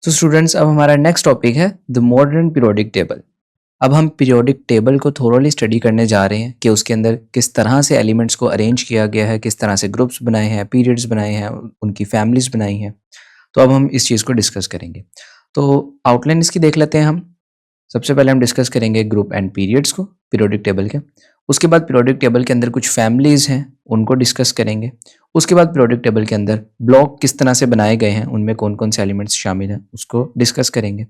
तो स्टूडेंट्स अब हमारा नेक्स्ट टॉपिक है द मॉडर्न पीरियोडिक टेबल। अब हम पीरियोडिक टेबल को थोरोली स्टडी करने जा रहे हैं कि उसके अंदर किस तरह से एलिमेंट्स को अरेंज किया गया है, किस तरह से ग्रुप्स बनाए हैं, पीरियड्स बनाए हैं, उनकी फैमिलीज बनाई हैं। तो अब हम इस चीज़ को डिस्कस करेंगे। तो आउटलाइन इसकी देख लेते हैं हम। सबसे पहले हम डिस्कस करेंगे ग्रुप एंड पीरियड्स को पीरियोडिक टेबल के। उसके बाद पीरियोडिक टेबल के अंदर कुछ फैमिलीज हैं, उनको डिस्कस करेंगे। उसके बाद पीरियोडिक टेबल के अंदर ब्लॉक किस तरह से बनाए गए हैं, उनमें कौन कौन से एलिमेंट्स शामिल हैं, उसको डिस्कस करेंगे।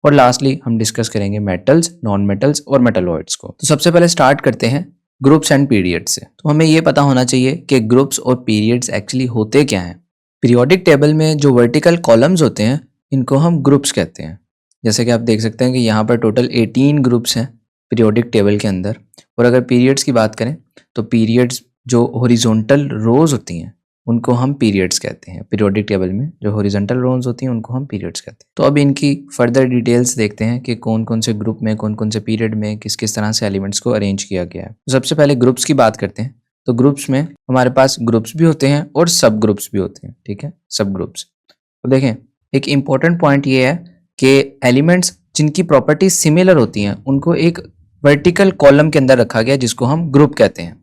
और लास्टली हम डिस्कस करेंगे मेटल्स, नॉन मेटल्स और मेटलॉइड्स को। तो सबसे पहले स्टार्ट करते हैं ग्रुप्स एंड पीरियड्स से। तो हमें ये पता होना चाहिए कि ग्रुप्स और पीरियड्स एक्चुअली होते क्या हैं। पीरियोडिक टेबल में जो वर्टिकल कॉलम्स होते हैं इनको हम ग्रुप्स कहते हैं। जैसे कि आप देख सकते हैं कि यहाँ पर टोटल 18 ग्रुप्स हैं पीरियोडिक टेबल के अंदर। और अगर पीरियड्स की बात करें तो पीरियड्स जो हॉरिजॉन्टल रोज होती हैं उनको हम पीरियड्स कहते हैं। पीरियोडिक टेबल में जो हॉरिजॉन्टल रोज होती हैं उनको हम पीरियड्स कहते हैं। तो अब इनकी फर्दर डिटेल्स देखते हैं कि कौन कौन से ग्रुप में, कौन कौन से पीरियड में किस किस तरह से एलिमेंट्स को अरेंज किया गया है। तो सबसे पहले ग्रुप्स की बात करते हैं। तो ग्रुप्स में हमारे पास ग्रुप्स भी होते हैं और सब ग्रुप्स भी होते हैं। ठीक है, सब ग्रुप्स। तो देखें, एक इंपॉर्टेंट पॉइंट ये है कि एलिमेंट्स जिनकी प्रॉपर्टीज सिमिलर होती हैं उनको एक वर्टिकल कॉलम के अंदर रखा गया जिसको हम ग्रुप कहते हैं।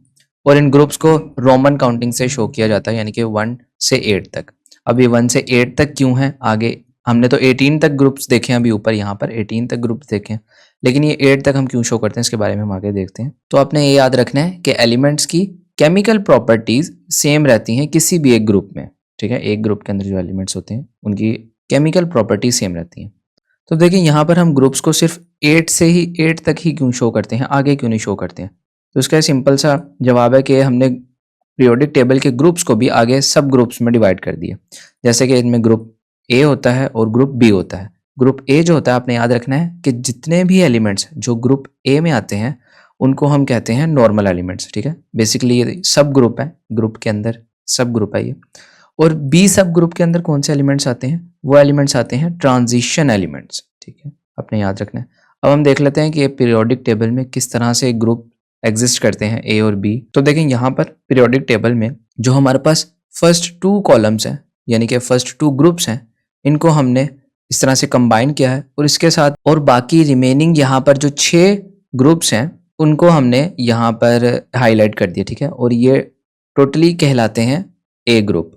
और इन ग्रुप्स को रोमन काउंटिंग से शो किया जाता है, यानी कि 1 से 8 तक। अभी 1 से 8 तक क्यों है, आगे हमने तो 18 तक ग्रुप्स देखे हैं, अभी ऊपर यहाँ पर 18 तक ग्रुप्स देखे हैं, लेकिन ये 8 तक हम क्यों शो करते हैं इसके बारे में हम आगे देखते हैं। तो आपने ये याद रखना है कि एलिमेंट्स की केमिकल प्रॉपर्टीज सेम रहती हैं किसी भी एक ग्रुप में। ठीक है, एक ग्रुप के अंदर जो एलिमेंट्स होते हैं उनकी केमिकल प्रॉपर्टीज सेम रहती हैं। तो देखिए यहाँ पर हम ग्रुप्स को सिर्फ 8 तक ही क्यों शो करते हैं, आगे क्यों नहीं शो करते हैं। तो इसका सिंपल सा जवाब है कि हमने पीरियोडिक टेबल के ग्रुप्स को भी आगे सब ग्रुप्स में डिवाइड कर दिया। जैसे कि इनमें ग्रुप ए होता है और ग्रुप बी होता है। ग्रुप ए जो होता है आपने याद रखना है कि जितने भी एलिमेंट्स जो ग्रुप ए में आते हैं उनको हम कहते हैं नॉर्मल एलिमेंट्स। ठीक है, बेसिकली ये सब ग्रुप है, ग्रुप के अंदर सब ग्रुप है ये। और बी सब ग्रुप के अंदर कौन से एलिमेंट्स आते हैं, वो एलिमेंट्स आते हैं ट्रांजिशन एलिमेंट्स। ठीक है, आपने याद रखना है। अब हम देख लेते हैं कि पीरियोडिक टेबल में किस तरह से ग्रुप एग्जिस्ट करते हैं ए और बी। तो देखें यहाँ पर पीरियोडिक टेबल में जो हमारे पास फर्स्ट 2 कॉलम्स हैं, यानी कि फर्स्ट 2 ग्रुप्स हैं, इनको हमने इस तरह से कंबाइन किया है। और इसके साथ और बाकी रिमेनिंग यहाँ पर जो 6 ग्रुप्स हैं उनको हमने यहाँ पर हाईलाइट कर दिया। ठीक है, और ये टोटली कहलाते हैं ए ग्रुप।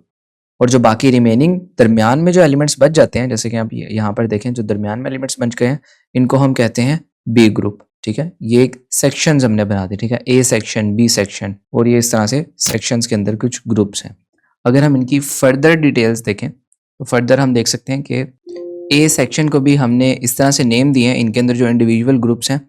और जो बाकी रिमेनिंग दरमियान में जो एलिमेंट्स बच जाते हैं, जैसे कि आप यहाँ पर देखें जो दरमियान में एलिमेंट्स बच गए हैं इनको हम कहते हैं बी ग्रुप। ठीक है, ये एक सेक्शंस हमने बना दिए। ठीक है, ए सेक्शन, बी सेक्शन, और ये इस तरह से सेक्शंस के अंदर कुछ ग्रुप्स हैं। अगर हम इनकी फर्दर डिटेल्स देखें तो फर्दर हम देख सकते हैं कि ए सेक्शन को भी हमने इस तरह से नेम दिए हैं, इनके अंदर जो इंडिविजुअल ग्रुप्स हैं।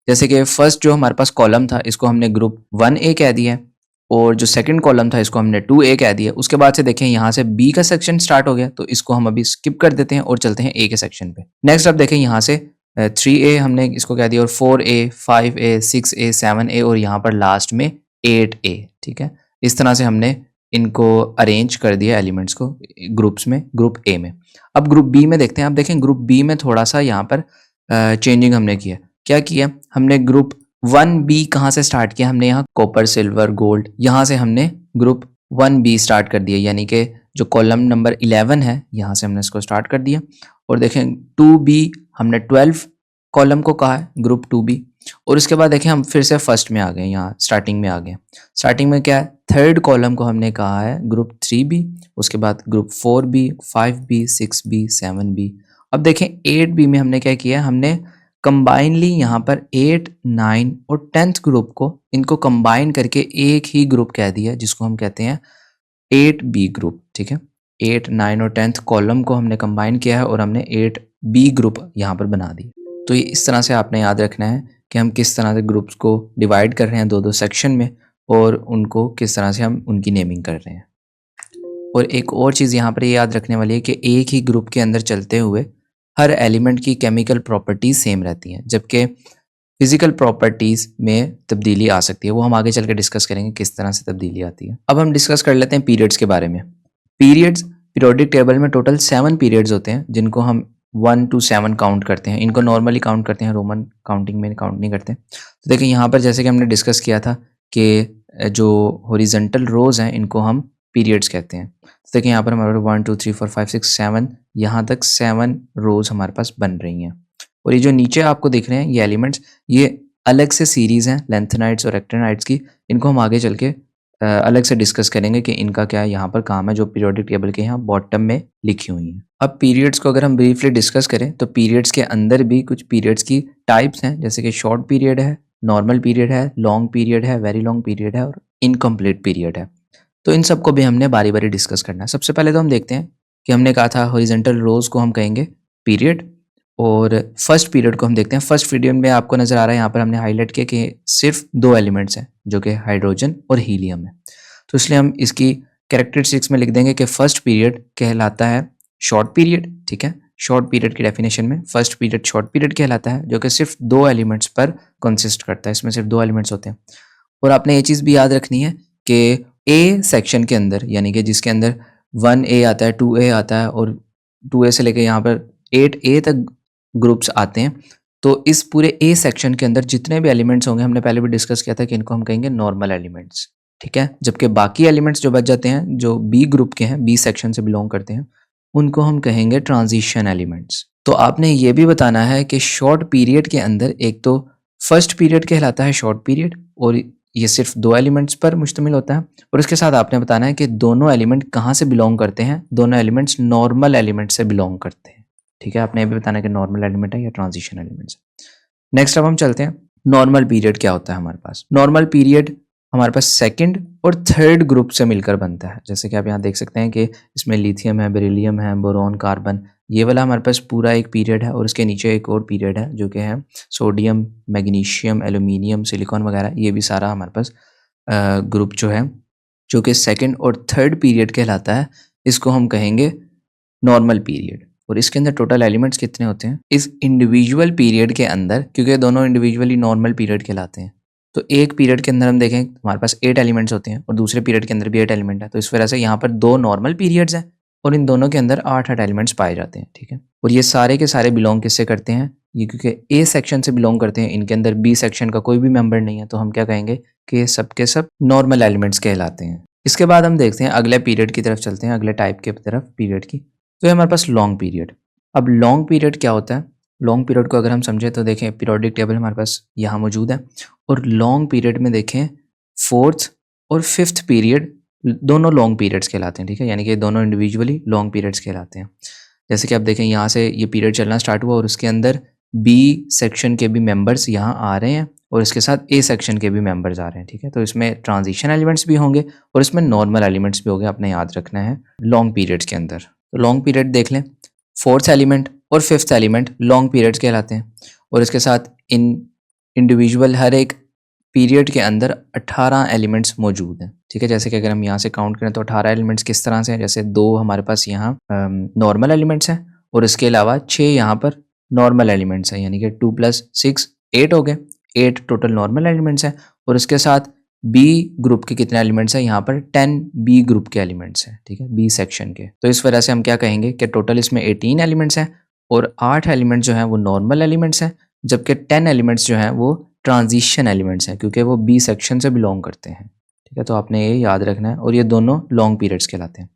जैसे कि फर्स्ट जो हमारे पास कॉलम था इसको हमने ग्रुप 1A कह दिया है, और जो सेकंड कॉलम था इसको हमने 2A कह दिया। उसके बाद से देखें यहाँ से बी का सेक्शन स्टार्ट हो गया, तो इसको हम अभी स्किप कर देते हैं और चलते हैं ए के सेक्शन पे। नेक्स्ट अब देखें यहाँ से 3A हमने इसको कह दिया, और 4A, 5A, 6A, 7A, और यहाँ पर लास्ट में 8A। ठीक है, इस तरह से हमने इनको अरेंज कर दिया एलिमेंट्स को ग्रुप्स में, ग्रुप ए में। अब ग्रुप बी में देखते हैं। आप देखें ग्रुप बी में थोड़ा सा यहाँ पर चेंजिंग हमने किया। क्या किया हमने, ग्रुप 1B कहाँ से स्टार्ट किया, हमने यहाँ कॉपर, सिल्वर, गोल्ड, यहाँ से हमने ग्रुप 1B स्टार्ट कर दिया, यानी कि जो कॉलम नंबर 11 है यहाँ से हमने इसको स्टार्ट कर दिया। और देखें 2B हमने 12 कॉलम को कहा है ग्रुप 2B। और उसके बाद देखें हम फिर से फर्स्ट में आ गए, यहाँ स्टार्टिंग में आ गए। स्टार्टिंग में क्या है, थर्ड कॉलम को हमने कहा है ग्रुप 3B, उसके बाद group 4B, 5B, 6B, 7B। अब देखें 8B में हमने क्या किया, हमने कंबाइनली यहाँ पर 8, 9 और 10th ग्रुप को इनको कंबाइन करके एक ही ग्रुप कह दिया जिसको हम कहते हैं 8B ग्रुप। ठीक है, 8, 9 और 10th कॉलम को हमने कंबाइन किया है और हमने 8B ग्रुप यहाँ पर बना दी। तो ये इस तरह से आपने याद रखना है कि हम किस तरह से ग्रुप्स को डिवाइड कर रहे हैं 2-2 सेक्शन में, और उनको किस तरह से हम उनकी नेमिंग कर रहे हैं। और एक और चीज़ यहाँ पर याद रखने वाली है कि एक ही ग्रुप के अंदर चलते हुए हर एलिमेंट की केमिकल प्रॉपर्टीज सेम रहती हैं, जबकि फिजिकल प्रॉपर्टीज में तब्दीली आ सकती है। वो हम आगे चल के डिस्कस करेंगे किस तरह से तब्दीली आती है। अब हम डिस्कस कर लेते हैं पीरियड्स के बारे में। पीरियड्स पीरियोडिक टेबल में टोटल 7 पीरियड्स होते हैं जिनको हम 1 to 7 काउंट करते हैं। इनको नॉर्मली काउंट करते हैं, रोमन काउंटिंग में काउंट नहीं करते। तो देखिए यहाँ पर जैसे कि हमने डिस्कस किया था कि जो हॉरिजॉन्टल रोज हैं इनको हम पीरियड्स कहते हैं। तो देखिए यहाँ पर हमारे 1 2 3 4 5 6 7 यहाँ तक 7 रोज हमारे पास बन रही हैं। और ये जो नीचे आपको दिख रहे हैं ये एलिमेंट्स, ये अलग से सीरीज हैं लेंथेनाइड्स और एक्टिनाइड्स की। इनको हम आगे चल के अलग से डिस्कस करेंगे कि इनका क्या यहाँ पर काम है, जो पीरियोडिक टेबल के यहाँ बॉटम में लिखी हुई हैं। अब पीरियड्स को अगर हम ब्रीफली डिस्कस करें तो पीरियड्स के अंदर भी कुछ पीरियड्स की टाइप्स हैं, जैसे कि शॉर्ट पीरियड है, नॉर्मल पीरियड है, लॉन्ग पीरियड है, वेरी लॉन्ग पीरियड है और इनकम्प्लीट पीरियड है। तो इन सबको भी हमने बारी बारी डिस्कस करना है। सबसे पहले तो हम देखते हैं कि हमने कहा था हॉरिजॉन्टल रोज को हम कहेंगे पीरियड, और फर्स्ट पीरियड को हम देखते हैं। फर्स्ट पीरियड में आपको नजर आ रहा है यहाँ पर हमने हाईलाइट किया कि सिर्फ 2 एलिमेंट्स हैं जो कि हाइड्रोजन और हीलियम है। तो इसलिए हम इसकी कैरेक्टरिस्टिक्स में लिख देंगे कि फर्स्ट पीरियड कहलाता है शॉर्ट पीरियड। ठीक है, शॉर्ट पीरियड की डेफिनेशन में फर्स्ट पीरियड शॉर्ट पीरियड कहलाता है, जो कि सिर्फ 2 एलिमेंट्स पर कंसिस्ट करता है। इसमें सिर्फ 2 एलिमेंट्स होते हैं। और आपने ये चीज़ भी याद रखनी है कि ए सेक्शन के अंदर, यानी कि जिसके अंदर 1A आता है, 2A आता है और 2A से लेकर यहाँ पर 8A तक ग्रुप्स आते हैं, तो इस पूरे ए सेक्शन के अंदर जितने भी एलिमेंट्स होंगे, हमने पहले भी डिस्कस किया था कि इनको हम कहेंगे नॉर्मल एलिमेंट्स। ठीक है, जबकि बाकी एलिमेंट्स जो बच जाते हैं, जो बी ग्रुप के हैं, बी सेक्शन से बिलोंग करते हैं, उनको हम कहेंगे ट्रांजिशन एलिमेंट्स। तो आपने ये भी बताना है कि शॉर्ट पीरियड के अंदर एक तो फर्स्ट पीरियड कहलाता है शॉर्ट पीरियड, और ये सिर्फ 2 एलिमेंट्स पर मुश्तमिल होता है। और उसके साथ आपने बताना है कि दोनों एलिमेंट कहाँ से बिलोंग करते हैं। दोनों एलिमेंट्स नॉर्मल एलिमेंट से बिलोंग करते हैं। ठीक है, आपने ये भी बताना है कि नॉर्मल एलिमेंट है या ट्रांजिशन एलिमेंट्स। नेक्स्ट अब हम चलते हैं नॉर्मल पीरियड क्या होता है हमारे पास। नॉर्मल पीरियड हमारे पास सेकंड और थर्ड ग्रुप से मिलकर बनता है। जैसे कि आप यहाँ देख सकते हैं कि इसमें लिथियम है, बेरिलियम है, बोरॉन, कार्बन, ये वाला हमारे पास पूरा एक पीरियड है। और इसके नीचे एक और पीरियड है जो कि है सोडियम, मैग्नीशियम, एल्यूमिनियम, सिलिकॉन वगैरह। ये भी सारा हमारे पास ग्रुप जो है, जो कि सेकंड और थर्ड पीरियड कहलाता है, इसको हम कहेंगे नॉर्मल पीरियड। और इसके अंदर टोटल एलिमेंट्स कितने होते हैं इस इंडिविजुअल पीरियड के अंदर, क्योंकि दोनों इंडिविजुअली नॉर्मल पीरियड कहलाते हैं। तो एक पीरियड के अंदर हम देखें हमारे पास 8 एलिमेंट्स होते हैं और दूसरे पीरियड के अंदर भी 8 एलिमेंट है। तो इस वजह से यहाँ पर 2 नॉर्मल पीरियड्स हैं और इन दोनों के अंदर 8 एलिमेंट्स पाए जाते हैं। ठीक है, और ये सारे के सारे बिलोंग किससे करते हैं, ये क्योंकि ए सेक्शन से बिलोंग करते हैं, इनके अंदर बी सेक्शन का कोई भी मेंबर नहीं है, तो हम क्या कहेंगे कि ये सब के सब नॉर्मल एलिमेंट्स कहलाते हैं। इसके बाद हम देखते हैं अगले पीरियड की तरफ चलते हैं, अगले टाइप की तरफ पीरियड की। तो ये हमारे पास लॉन्ग पीरियड। अब लॉन्ग पीरियड क्या होता है, लॉन्ग पीरियड को अगर हम समझें तो देखें पीरियोडिक टेबल हमारे पास यहाँ मौजूद है, और लॉन्ग पीरियड में देखें फोर्थ और फिफ्थ पीरियड दोनों लॉन्ग पीरियड्स कहलाते हैं। ठीक है, यानी कि दोनों इंडिविजुअली लॉन्ग पीरियड्स कहलाते हैं। जैसे कि आप देखें यहाँ से ये पीरियड चलना स्टार्ट हुआ और उसके अंदर बी सेक्शन के भी मेंबर्स यहाँ आ रहे हैं और इसके साथ ए सेक्शन के भी मेंबर्स आ रहे हैं। ठीक है, तो इसमें ट्रांजिशन एलिमेंट्स भी होंगे और इसमें नॉर्मल एलिमेंट्स भी होंगे, आपने याद रखना है लॉन्ग पीरियड्स के अंदर। तो लॉन्ग पीरियड देख लें, फोर्थ एलिमेंट और फिफ्थ एलिमेंट लॉन्ग पीरियड्स कहलाते हैं और इसके साथ इन इंडिविजुअल हर एक पीरियड के अंदर 18 एलिमेंट्स मौजूद हैं। ठीक है, जैसे कि अगर हम यहाँ से काउंट करें तो 18 एलिमेंट्स किस तरह से हैं, जैसे 2 हमारे पास यहाँ नॉर्मल एलिमेंट्स हैं और इसके अलावा 6 यहाँ पर नॉर्मल एलिमेंट्स हैं, यानी कि 2 + 6 8 हो गए। 8 टोटल नॉर्मल एलिमेंट्स हैं और इसके साथ बी ग्रुप के कितने एलिमेंट्स हैं, यहाँ पर 10 बी ग्रुप के एलिमेंट्स हैं। ठीक है, बी सेक्शन के। तो इस वजह से हम क्या कहेंगे कि टोटल इसमें 18 एलिमेंट्स हैं और 8 एलिमेंट्स जो हैं वो नॉर्मल एलिमेंट्स हैं, जबकि 10 एलिमेंट्स जो हैं वो ट्रांजिशन एलिमेंट्स हैं, क्योंकि वो बी सेक्शन से बिलोंग करते हैं। ठीक है, तो आपने ये याद रखना है और ये दोनों लॉन्ग पीरियड्स कहलाते हैं।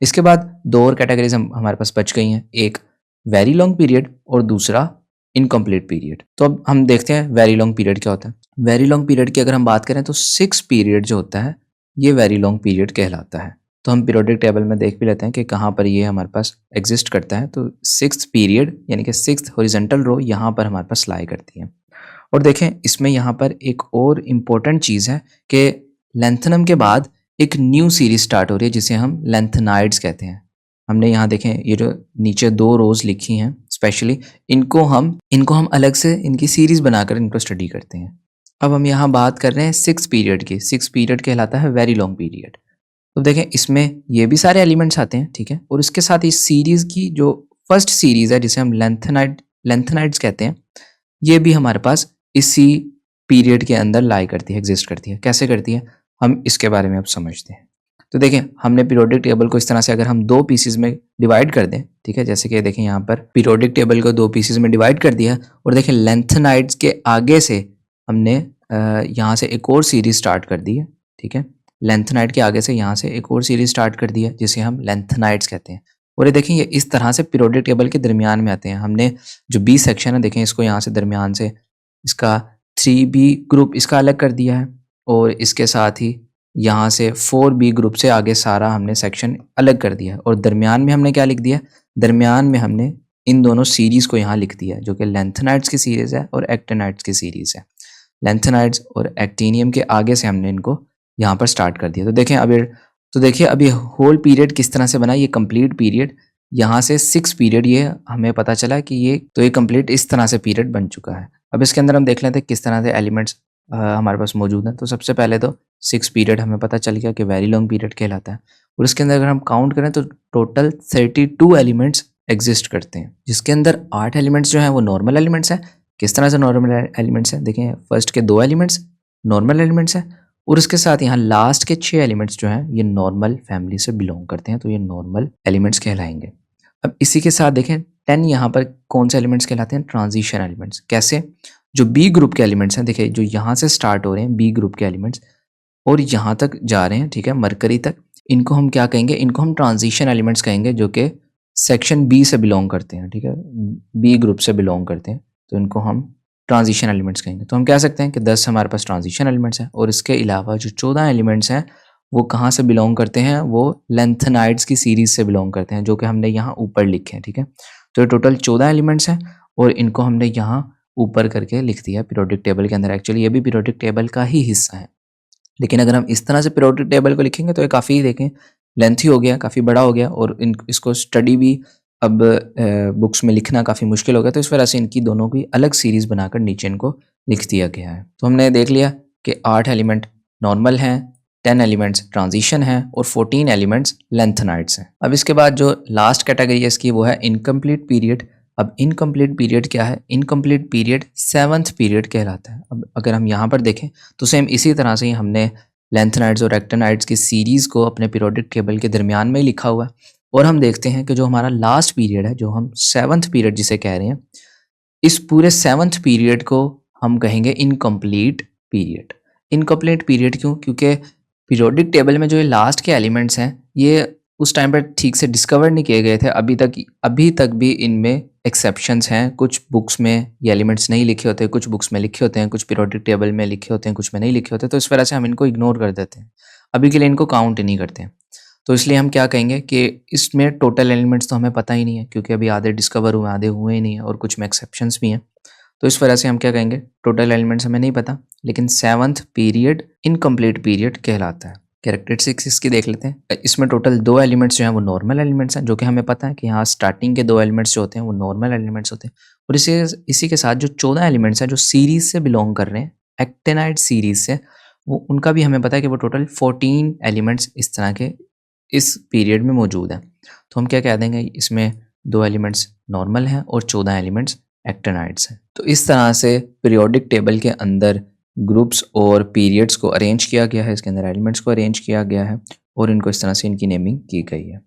इसके बाद 2 और कैटेगरीज हमारे पास बच गई हैं, एक वेरी लॉन्ग पीरियड और दूसरा इनकम्प्लीट पीरियड। तो अब हम देखते हैं वेरी लॉन्ग पीरियड क्या होता है। वेरी लॉन्ग पीरियड की अगर हम बात करें तो 6 पीरियड जो होता है ये वेरी लॉन्ग पीरियड कहलाता है। तो हम पीरियोडिक टेबल में देख भी लेते हैं कि कहाँ पर ये हमारे पास एग्जिस्ट करता है। तो 6th पीरियड यानी कि 6th हॉरिजॉन्टल रो यहाँ पर हमारे पास लाई करती है। और देखें इसमें यहाँ पर एक और इम्पोर्टेंट चीज़ है कि लेंथनम के बाद एक न्यू सीरीज स्टार्ट हो रही है जिसे हम लेंथनाइड्स कहते हैं। हमने यहाँ देखें ये जो नीचे 2 रोज लिखी हैं स्पेशली, इनको हम अलग से इनकी सीरीज बनाकर इनको स्टडी करते हैं। अब हम यहाँ बात कर रहे हैं 6 पीरियड की। 6 पीरियड कहलाता है वेरी लॉन्ग पीरियड। तो देखें इसमें ये भी सारे एलिमेंट्स आते हैं। ठीक है, और इसके साथ इस सीरीज की जो फर्स्ट सीरीज है जिसे हम लेंथनाइड्स कहते हैं, ये भी हमारे पास इसी पीरियड के अंदर लाई करती है, एग्जिस्ट करती है। कैसे करती है हम इसके बारे में अब समझते हैं। तो देखें हमने पीरियोडिक टेबल को इस तरह से अगर हम 2 पीसेज में डिवाइड कर दें, ठीक है, जैसे कि देखें यहाँ पर पीरियोडिक टेबल को 2 पीसेज में डिवाइड कर दिया और देखें लेंथनाइड्स के आगे से हमने यहाँ से एक और सीरीज स्टार्ट कर दी है। ठीक है, लेंथेनाइड के आगे से यहाँ से एक और सीरीज स्टार्ट कर दी है जिसे हम लेंथेनाइड्स कहते हैं। और ये देखें, ये इस तरह से पीरियोडिक टेबल के दरमियान में आते हैं। हमने जो बी सेक्शन है देखें, इसको यहाँ से दरमियान से इसका 3B ग्रुप इसका अलग कर दिया है, और इसके साथ ही यहाँ से 4B ग्रुप से आगे सारा हमने सेक्शन अलग कर दिया है। और दरमियान में हमने क्या लिख दिया? दरमियान में हमने इन दोनों सीरीज़ को यहाँ लिख दिया है, जो कि लेंथेनाइड्स की सीरीज़ है और एक्टिनाइड्स की सीरीज़ है। लेंथेनाइड्स और एक्टिनियम के आगे से हमने इनको यहाँ पर स्टार्ट कर दिया। तो देखिए अभी होल पीरियड किस तरह से बना, ये कंप्लीट पीरियड यहाँ से 6 पीरियड, ये हमें पता चला कि ये कंप्लीट इस तरह से पीरियड बन चुका है। अब इसके अंदर हम देख लेते हैं किस तरह से एलिमेंट्स हमारे पास मौजूद हैं। तो सबसे पहले तो 6 पीरियड हमें पता चल गया कि वेरी लॉन्ग पीरियड कहलाता है। और इसके अंदर अगर हम काउंट करें तो टोटल 32 एलिमेंट्स एग्जिस्ट करते हैं, जिसके अंदर 8 एलिमेंट्स जो हैं वो नॉर्मल एलिमेंट्स हैं। किस तरह से नॉर्मल एलिमेंट्स हैं? देखें, फर्स्ट के 2 एलिमेंट्स नॉर्मल एलिमेंट्स हैं, और उसके साथ यहाँ लास्ट के 6 एलिमेंट्स जो हैं ये नॉर्मल फैमिली से बिलोंग करते हैं, तो ये नॉर्मल एलिमेंट्स कहलाएंगे। अब इसी के साथ देखें 10 यहाँ पर कौन से एलिमेंट्स कहलाते हैं? Transition elements. कैसे? जो बी ग्रुप के एलिमेंट्स हैं, देखिए जो यहाँ से स्टार्ट हो रहे हैं बी ग्रुप के एलिमेंट्स और यहाँ तक जा रहे हैं, ठीक है, मरकरी तक, इनको हम क्या कहेंगे? इनको हम ट्रांजिशन एलिमेंट्स कहेंगे, जो कि सेक्शन बी से बिलोंग करते हैं, ठीक है, बी ग्रुप से बिलोंग करते हैं, तो इनको हम ट्रांजिशन एलिमेंट्स कहेंगे। तो हम कह सकते हैं कि 10 हमारे पास ट्रांजिशन एलिमेंट्स हैं, और इसके अलावा जो 14 एलिमेंट्स हैं वो कहाँ से बिलोंग करते हैं? वो लेंथेनाइड्स की सीरीज से बिलोंग करते हैं, जो कि हमने यहाँ ऊपर लिखे हैं, ठीक है। तो ये टोटल 14 एलिमेंट्स हैं, और इनको हमने यहाँ ऊपर करके लिख दिया पीरियोडिक टेबल के अंदर। एक्चुअली ये भी पीरियोडिक टेबल का ही हिस्सा है, लेकिन अगर हम इस तरह से पीरियोडिक टेबल को लिखेंगे तो ये काफ़ी देखें लेंथी हो गया, काफ़ी बड़ा हो गया, और इसको स्टडी भी अब बुक्स में लिखना काफ़ी मुश्किल हो गया। तो इस वजह से इनकी दोनों की अलग सीरीज़ बनाकर नीचे इनको लिख दिया गया है। तो हमने देख लिया कि 8 एलिमेंट नॉर्मल हैं, 10 एलिमेंट्स ट्रांजिशन हैं, और 14 एलिमेंट्स लेंथेनाइड्स हैं। अब इसके बाद जो लास्ट कैटेगरी है इसकी, वो है इनकम्प्लीट पीरियड। अब इनकम्प्लीट पीरियड क्या है? इनकम्प्लीट पीरियड 7th पीरियड कहलाता है। अब अगर हम यहाँ पर देखें तो सेम इसी तरह से ही हमने लेंथेनाइड्स और एक्टिनाइड्स की सीरीज़ को अपने पीरियोडिक टेबल के दरमियान में ही लिखा हुआ है, और हम देखते हैं कि जो हमारा लास्ट पीरियड है, जो हम 7th पीरियड जिसे कह रहे हैं, इस पूरे 7th पीरियड को हम कहेंगे इनकम्प्लीट पीरियड। इनकम्प्लीट पीरियड क्यों? क्योंकि पीरियोडिक टेबल में जो ये लास्ट के एलिमेंट्स हैं ये उस टाइम पर ठीक से डिस्कवर नहीं किए गए थे। अभी तक भी इनमें एक्सेप्शंस हैं। कुछ बुक्स में ये एलिमेंट्स नहीं लिखे होते, कुछ बुक्स में लिखे होते हैं, कुछ पीरियोडिक टेबल में लिखे होते हैं, कुछ में नहीं लिखे होते। तो इस वजह से हम इनको इग्नोर कर देते हैं, अभी के लिए इनको काउंट ही नहीं करते हैं। तो इसलिए हम क्या कहेंगे कि इसमें टोटल एलिमेंट्स तो हमें पता ही नहीं है, क्योंकि अभी आधे डिस्कवर हुए, आधे हुए ही नहीं है, और कुछ में एक्सेप्शंस भी हैं। तो इस वजह से हम क्या कहेंगे? टोटल एलिमेंट्स हमें नहीं पता, लेकिन 7th पीरियड इनकम्प्लीट पीरियड कहलाता है। कैरेक्टरिस्टिक्स इसकी देख लेते हैं। इसमें टोटल 2 एलिमेंट्स जो हैं वो नॉर्मल एलिमेंट्स हैं, जो कि हमें पता है कि यहाँ स्टार्टिंग के 2 एलिमेंट्स जो होते हैं वो नॉर्मल एलिमेंट्स होते हैं। और इसी के साथ जो 14 एलिमेंट्स हैं जो सीरीज से बिलोंग कर रहे हैं, एक्टिनाइड सीरीज से, वो उनका भी हमें पता है कि वो टोटल 14 एलिमेंट्स इस तरह के इस पीरियड में मौजूद है। तो हम क्या कह देंगे? इसमें 2 एलिमेंट्स नॉर्मल हैं और 14 एलिमेंट्स एक्टिनाइड्स हैं। तो इस तरह से पीरियोडिक टेबल के अंदर ग्रुप्स और पीरियड्स को अरेंज किया गया है, इसके अंदर एलिमेंट्स को अरेंज किया गया है, और इनको इस तरह से इनकी नेमिंग की गई है।